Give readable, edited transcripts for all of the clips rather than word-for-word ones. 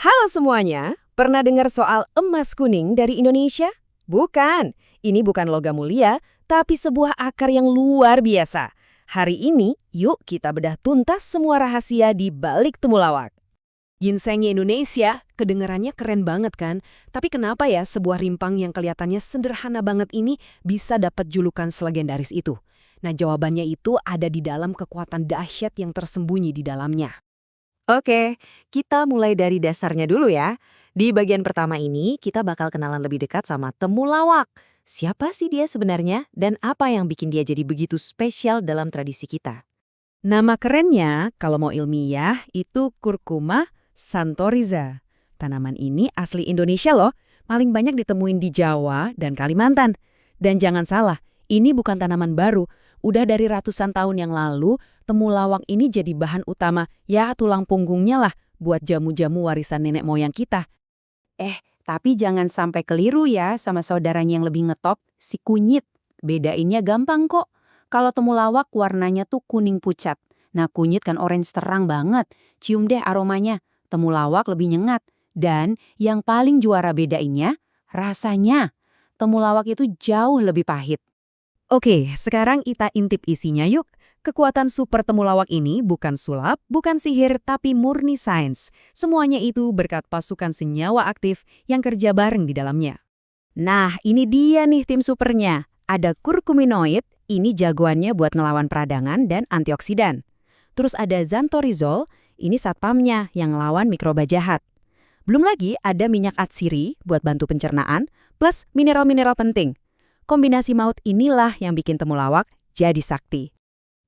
Halo semuanya, pernah dengar soal emas kuning dari Indonesia? Bukan, ini bukan logam mulia, tapi sebuah akar yang luar biasa. Hari ini, yuk kita bedah tuntas semua rahasia di balik temulawak. Ginseng Indonesia, kedengarannya keren banget kan? Tapi kenapa ya sebuah rimpang yang kelihatannya sederhana banget ini bisa dapat julukan selegendaris itu? Nah, jawabannya itu ada di dalam kekuatan dahsyat yang tersembunyi di dalamnya. Oke, kita mulai dari dasarnya dulu ya. Di bagian pertama ini, kita bakal kenalan lebih dekat sama temulawak. Siapa sih dia sebenarnya dan apa yang bikin dia jadi begitu spesial dalam tradisi kita? Nama kerennya, kalau mau ilmiah, itu Curcuma santoriza. Tanaman ini asli Indonesia loh, paling banyak ditemuin di Jawa dan Kalimantan. Dan jangan salah, ini bukan tanaman baru. Udah dari ratusan tahun yang lalu, temulawak ini jadi bahan utama, ya tulang punggungnya lah, buat jamu-jamu warisan nenek moyang kita. Tapi jangan sampai keliru ya sama saudaranya yang lebih ngetop, si kunyit. Bedainnya gampang kok. Kalau temulawak warnanya tuh kuning pucat. Nah kunyit kan orange terang banget. Cium deh aromanya. Temulawak lebih nyengat. Dan yang paling juara bedainnya, rasanya. Temulawak itu jauh lebih pahit. Oke, sekarang kita intip isinya yuk. Kekuatan super temulawak ini bukan sulap, bukan sihir, tapi murni sains. Semuanya itu berkat pasukan senyawa aktif yang kerja bareng di dalamnya. Nah, ini dia nih tim supernya. Ada kurkuminoid, ini jagoannya buat ngelawan peradangan dan antioksidan. Terus ada xanthorizol, ini satpamnya yang ngelawan mikroba jahat. Belum lagi ada minyak atsiri buat bantu pencernaan, plus mineral-mineral penting. Kombinasi maut inilah yang bikin temulawak jadi sakti.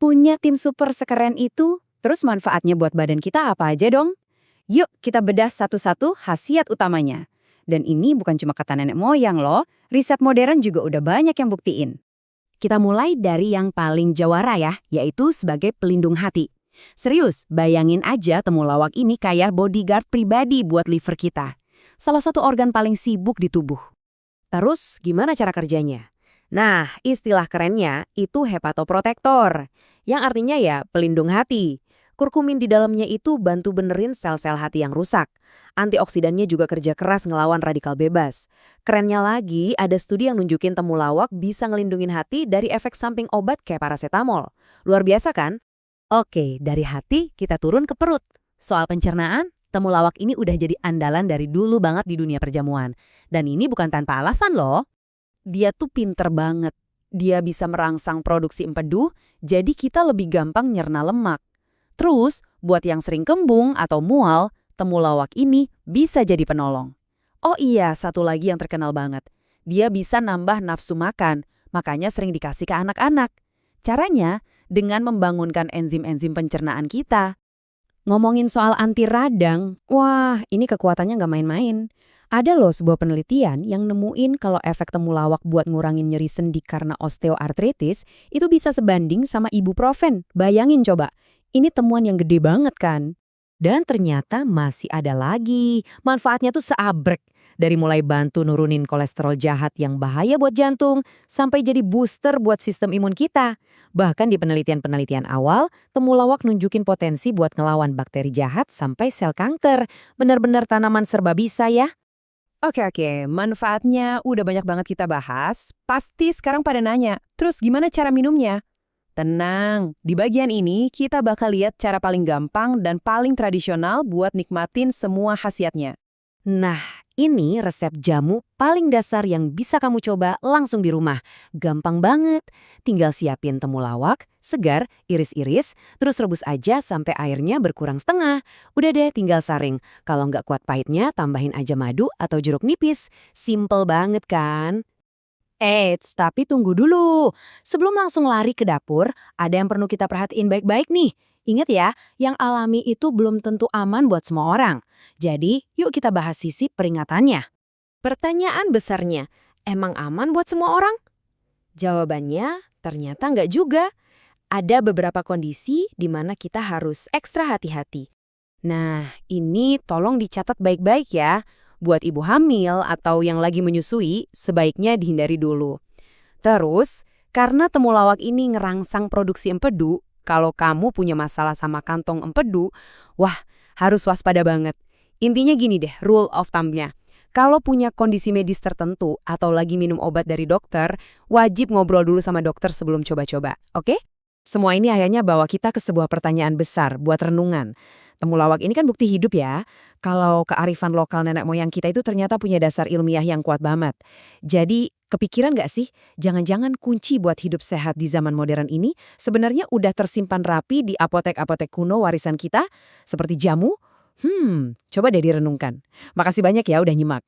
Punya tim super sekeren itu, terus manfaatnya buat badan kita apa aja dong? Yuk kita bedah satu-satu khasiat utamanya. Dan ini bukan cuma kata nenek moyang loh, riset modern juga udah banyak yang buktiin. Kita mulai dari yang paling jawara ya, yaitu sebagai pelindung hati. Serius, bayangin aja temulawak ini kayak bodyguard pribadi buat liver kita. Salah satu organ paling sibuk di tubuh. Terus, gimana cara kerjanya? Nah, istilah kerennya itu hepatoprotektor, yang artinya ya pelindung hati. Kurkumin di dalamnya itu bantu benerin sel-sel hati yang rusak. Antioksidannya juga kerja keras ngelawan radikal bebas. Kerennya lagi, ada studi yang nunjukin temulawak bisa ngelindungin hati dari efek samping obat kayak paracetamol. Luar biasa kan? Oke, dari hati kita turun ke perut. Soal pencernaan, temulawak ini udah jadi andalan dari dulu banget di dunia perjamuan. Dan ini bukan tanpa alasan loh. Dia tuh pinter banget. Dia bisa merangsang produksi empedu, jadi kita lebih gampang nyerna lemak. Terus, buat yang sering kembung atau mual, temulawak ini bisa jadi penolong. Oh iya, satu lagi yang terkenal banget. Dia bisa nambah nafsu makan, makanya sering dikasih ke anak-anak. Caranya, dengan membangunkan enzim-enzim pencernaan kita. Ngomongin soal anti radang, wah ini kekuatannya nggak main-main. Ada loh sebuah penelitian yang nemuin kalau efek temulawak buat ngurangin nyeri sendi karena osteoartritis itu bisa sebanding sama ibuprofen. Bayangin coba, ini temuan yang gede banget kan? Dan ternyata masih ada lagi. Manfaatnya tuh seabrek. Dari mulai bantu nurunin kolesterol jahat yang bahaya buat jantung, sampai jadi booster buat sistem imun kita. Bahkan di penelitian-penelitian awal, temulawak nunjukin potensi buat ngelawan bakteri jahat sampai sel kanker. Benar-benar tanaman serba bisa ya. Oke, manfaatnya udah banyak banget kita bahas. Pasti sekarang pada nanya, terus gimana cara minumnya? Tenang, di bagian ini kita bakal lihat cara paling gampang dan paling tradisional buat nikmatin semua khasiatnya. Nah, ini resep jamu paling dasar yang bisa kamu coba langsung di rumah. Gampang banget. Tinggal siapin temulawak, segar, iris-iris, terus rebus aja sampai airnya berkurang setengah. Udah deh tinggal saring. Kalau nggak kuat pahitnya, tambahin aja madu atau jeruk nipis. Simple banget kan? Eits, tapi tunggu dulu. Sebelum langsung lari ke dapur, ada yang perlu kita perhatiin baik-baik nih. Ingat ya, yang alami itu belum tentu aman buat semua orang. Jadi, yuk kita bahas sisi peringatannya. Pertanyaan besarnya, emang aman buat semua orang? Jawabannya, ternyata nggak juga. Ada beberapa kondisi di mana kita harus ekstra hati-hati. Nah, ini tolong dicatat baik-baik ya. Buat ibu hamil atau yang lagi menyusui, sebaiknya dihindari dulu. Terus, karena temulawak ini ngerangsang produksi empedu, kalau kamu punya masalah sama kantong empedu, wah harus waspada banget. Intinya gini deh, rule of thumb-nya. Kalau punya kondisi medis tertentu atau lagi minum obat dari dokter, wajib ngobrol dulu sama dokter sebelum coba-coba, oke? Semua ini akhirnya bawa kita ke sebuah pertanyaan besar buat renungan. Temulawak ini kan bukti hidup ya. Kalau kearifan lokal nenek moyang kita itu ternyata punya dasar ilmiah yang kuat banget. Jadi, kepikiran nggak sih, jangan-jangan kunci buat hidup sehat di zaman modern ini sebenarnya udah tersimpan rapi di apotek-apotek kuno warisan kita, seperti jamu? Coba deh direnungkan. Makasih banyak ya udah nyimak.